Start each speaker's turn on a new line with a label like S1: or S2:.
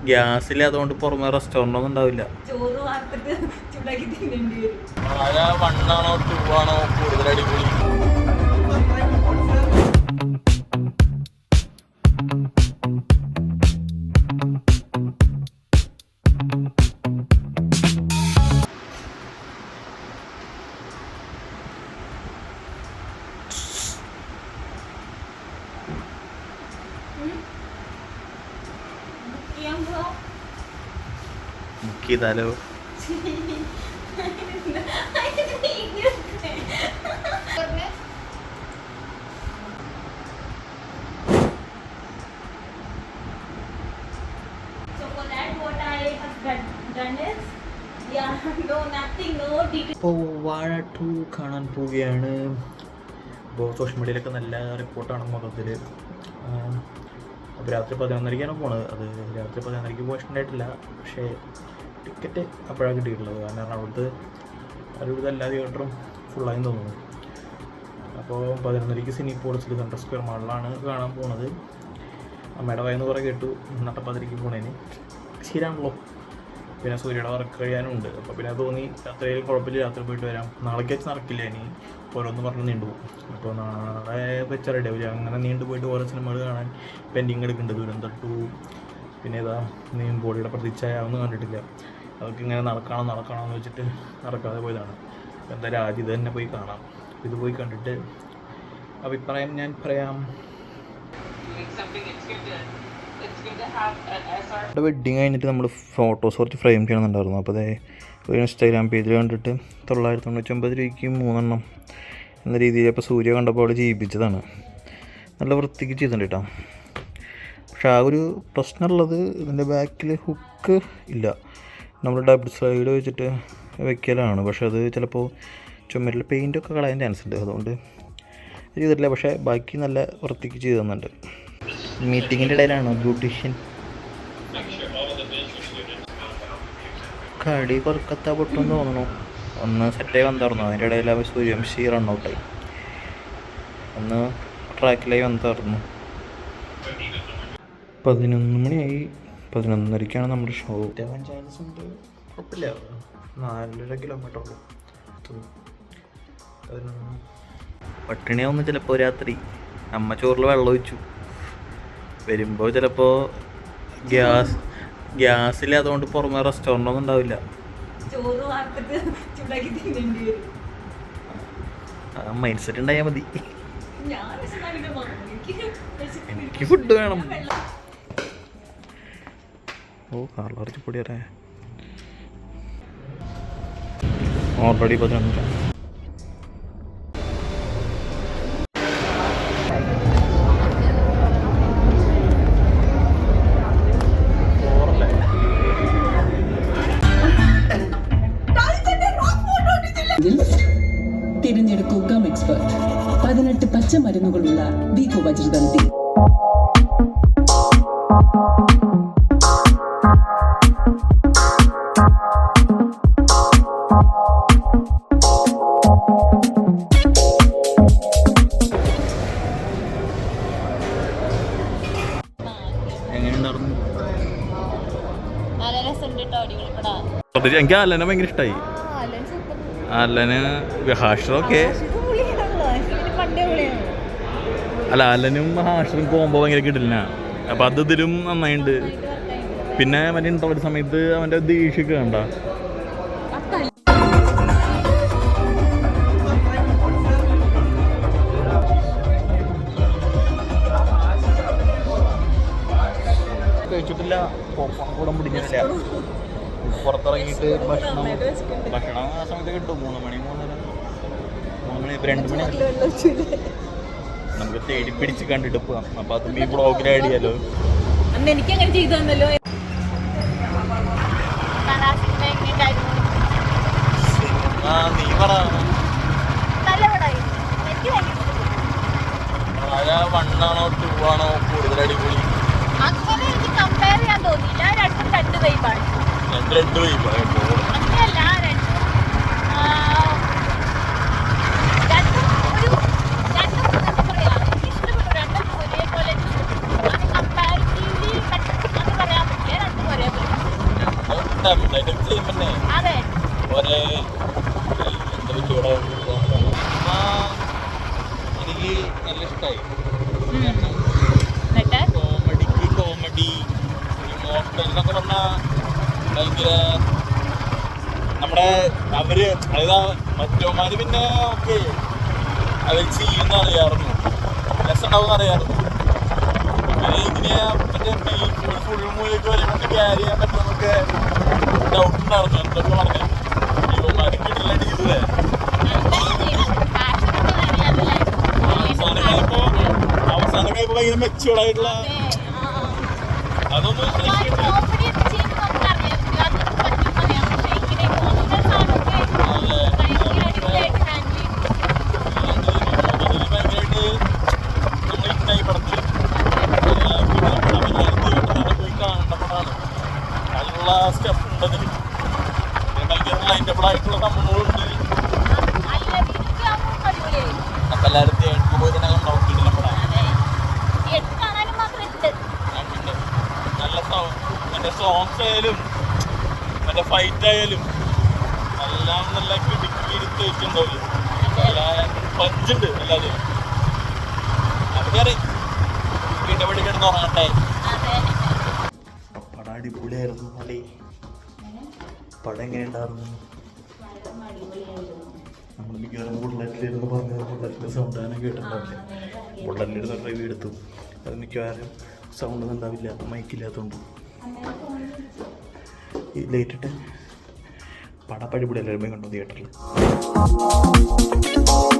S1: ഗ്യാസില്ലാതുകൊണ്ട് പുറമെ റെസ്റ്റോറൻ്റ് ഒന്നും ഉണ്ടാവില്ല. മഴ 1 ആണോ 2 ആണോ കൂടുതൽ അടിപൊളി? ബുക്ക് ചെയ്താലോ? ഇപ്പോൾ വാഴ 2 കാണാൻ പോവുകയാണ്. ഇപ്പോൾ സോഷ്യൽ മീഡിയയിലൊക്കെ നല്ല റിപ്പോർട്ടാണ് മൊത്തത്തിൽ. അപ്പോൾ രാത്രി 11:30ക്കാണ് പോണത്. അത് രാത്രി 11:30 പോകാൻ ഇഷ്ടമായിട്ടില്ല. പക്ഷേ ടിക്കറ്റ് അപ്പോഴാണ് കിട്ടിയിട്ടുള്ളത്. കാരണം എറണാകുളത്ത് ഒരുവിധം എല്ലാ തിയേറ്ററും ഫുള്ളായി തോന്നുന്നു. അപ്പോൾ 11:30 സിനിപോളിസിൽ സെൻട്രൽ സ്ക്വയർ മാളിലാണ് കാണാൻ പോണത്. അമ്മയുടെ വയന്ന് കുറേ കേട്ടു നട്ടപ്പാതിരിക്ക് പോണേന്. ശരിയാണല്ലോ. പിന്നെ സൂര്യയുടെ വർക്ക് കഴിയാനുണ്ട്. അപ്പോൾ പിന്നെ തോന്നി രാത്രിയിൽ കുഴപ്പമില്ല, രാത്രി പോയിട്ട് വരാം. നാളേക്ക് വെച്ച് നടക്കില്ല, ഇനി ഓരോന്ന് പറഞ്ഞ് നീണ്ടുപോകും. അപ്പോൾ നാളെ വെച്ച റെഡി ആവില്ല. അങ്ങനെ നീണ്ടു പോയിട്ട് ഓരോ സിനിമകൾ കാണാൻ പെൻഡിങ് എടുക്കുന്നുണ്ട്. ദുരന്തർ 2, പിന്നെ ഏതാ ബോഡിയുടെ പ്രതീക്ഷ ഒന്നും കണ്ടിട്ടില്ല. അതൊക്കെ ഇങ്ങനെ നടക്കണമെന്ന് വെച്ചിട്ട് നടക്കാതെ പോയതാണ്. അപ്പോൾ എന്തായാലും ആദ്യം ഇത് തന്നെ പോയി കാണാം. ഇത് പോയി കണ്ടിട്ട് അഭിപ്രായം ഞാൻ പറയാം. വെഡ്ഡിങ് കഴിഞ്ഞിട്ട് നമ്മൾ ഫോട്ടോസ് കുറച്ച് ഫ്രെയിം ചെയ്യണമെന്നുണ്ടായിരുന്നു. അപ്പോൾ അതേ ഒരു ഇൻസ്റ്റാഗ്രാം പേജിൽ കണ്ടിട്ട് 999 രൂപയ്ക്ക് 3 എണ്ണം എന്ന രീതിയിൽ അപ്പോൾ സൂര്യ കണ്ടപ്പോൾ അവിടെ ചെയ്യിപ്പിച്ചതാണ്. നല്ല വൃത്തിക്ക് ചെയ്തിട്ടുണ്ട് കേട്ടോ. പക്ഷെ ആ ഒരു പ്രശ്നമുള്ളത് ഇതിൻ്റെ ബാക്കിൽ ഹുക്ക് ഇല്ല. നമ്മൾ ഡബിൾ സൈഡ് വെച്ചിട്ട് വെക്കലാണ്. പക്ഷെ അത് ചിലപ്പോൾ ചുമരിൽ പെയിൻറ്റൊക്കെ കളയാൻ ചാൻസ് ഉണ്ട്. അതുകൊണ്ട് ചെയ്തിട്ടില്ല. പക്ഷേ ബാക്കി നല്ല വൃത്തിക്ക് ചെയ്ത് തന്നുണ്ട്. മീറ്റിങ്ങിൻ്റെ ഇടയിലാണ് ബ്യൂട്ടീഷ്യൻ കടി കൊൽക്കത്ത പൊട്ടെന്ന് തോന്നണു. ഒന്ന് സെറ്റായി വന്നിരുന്നു. അതിൻ്റെ ഇടയിൽ അവർ സൂര്യവംശി റണ്ണൗട്ടായി. ഒന്ന് ട്രാക്കിലായി വന്നിരുന്നു. 11 മണിയായി. 11:30ക്കാണ് നമ്മുടെ ഷോ. ആവാൻ ചാൻസ് ഉണ്ട്. കുഴപ്പമില്ല. 4.5 കിലോമീറ്റർ ഉള്ളൂ. പട്ടിണിയാവുന്ന ചിലപ്പോൾ രാത്രി അമ്മ ചോറിൽ വെള്ളം ഒഴിച്ചു വരുമ്പോൾ ചിലപ്പോൾ ഗ്യാസില്ലാതുകൊണ്ട് പുറമെ റെസ്റ്റോറൻ്റ് ഒന്നും ഉണ്ടാവില്ല. മൈൻഡ് സെറ്റ് ഉണ്ടായാൽ മതി. എനിക്ക് ഫുഡ് വേണം. ഓ കാർലറിച്ച് പൊടി വരാ. ഓൾറെഡി 11.
S2: തിരഞ്ഞെടുക്കൂ ഗം എക്സ്പെർട്ട്. 18 പച്ചമരുന്നുകളുള്ള വീക്കോ വജ്രദന്തി.
S1: എനിക്ക് അല്ലനെ ഭയങ്കര ഇഷ്ടമായി. അല്ലന് ഹാഷറൊക്കെ അല്ല, അല്ലനും ഹാഷറും പോകുമ്പോൾ ഭയങ്കര കിട്ടില്ല. അപ്പം അത് ഇതിലും നന്നായിട്ടുണ്ട്. പിന്നെ അവൻ്റെ ഇൻട്രോയുടെ സമയത്ത് അവൻ്റെ ദേഷ്യമൊക്കെ കണ്ട കഴിച്ചിട്ടില്ല. കൂടം പിടിച്ചിട്ടില്ല. പുറത്തിറങ്ങിയിട്ട് ഭക്ഷണം ആ സമയത്ത് കിട്ടും. 3 മണി 2 മണി നമുക്ക് തേടി പിടിച്ച് കണ്ടിട്ട് പോകാം. അപ്പം അതും ഈ ബ്ലോഗിൽ ആഡ് ചെയ്യാലോ.
S3: എനിക്കങ്ങനെ ചെയ്തു തന്നല്ലോ.
S1: നീ പറ. 1 ആണോ 2 ആണോ കൂടുതൽ അടിപൊളി?
S3: അങ്ങനെ എനിക്ക് കമ്പയർ ചെയ്യാൻ തോന്നിയില്ല. രണ്ടും 2 വൈബാണ്. അങ്ങനെയല്ല,
S4: ഭയങ്കര നമ്മുടെ അവര് അതായത് മറ്റോമാര് പിന്നെ ഓക്കെ അവർ ചെയ്യുന്ന അറിയാറുന്നു രസമുണ്ടാവും അറിയാറുന്നു ഇതിനെ മറ്റേ ഫുൾ മൂവിലേക്ക് വരുമ്പോൾ ക്യാരി ചെയ്യാൻ പറ്റുന്നൊക്കെ ഡൗട്ട് ഉണ്ടായിരുന്നു എന്തൊക്കെ പറഞ്ഞു ഇവന്മാര് കിട്ടില്ലാണ്ട് ചെയ്തതേ അവസാനമൊക്കെ ഇപ്പൊ ഭയങ്കര മെച്ചുവേർഡായിട്ടുള്ള അതൊന്നും സ്റ്റെപ്പ് ഉണ്ടതിൽ ഭയങ്കര ലൈൻഡബിളായിട്ടുള്ള സംഭവങ്ങളുണ്ട് അപ്പൊ എല്ലാവരും തിയേറ്ററിൽ പോയി തന്നെ നോക്കിയിട്ടില്ല നല്ല മറ്റേ സോങ്സ് ആയാലും മറ്റേ ഫൈറ്റ് ആയാലും എല്ലാം നല്ല കിടുക്കിയിരുത്ത് വെച്ചിട്ടുണ്ടാവില്ല നല്ല പഞ്ചുണ്ട് എല്ലാത്തിനും അപ്പൊ കയറി വീട്ടിൽ പടി കിടന്ന് ഉറങ്ങട്ടെ പടം അടിപൊളിയായിരുന്നു അല്ലേ പടം എങ്ങനെയുണ്ടായിരുന്നു നമ്മൾ മിക്കവാറും ബുള്ളറ്റിലിരുന്ന് പറഞ്ഞത് ബുള്ളറ്റിൻ്റെ സൗണ്ട് തന്നെ കേട്ടിട്ടുണ്ടാവില്ല ബുള്ളറ്റിലിരുന്ന് ഡ്രൈവ് എടുത്തു അത് മിക്കവാറും സൗണ്ട് ഒന്നും ഉണ്ടാവില്ല മൈക്കില്ലാത്തതുകൊണ്ട് ഈ ലൈറ്റിട്ട് പടം അടിപൊളിയല്ലേ കണ്ടു തിയേറ്ററിൽ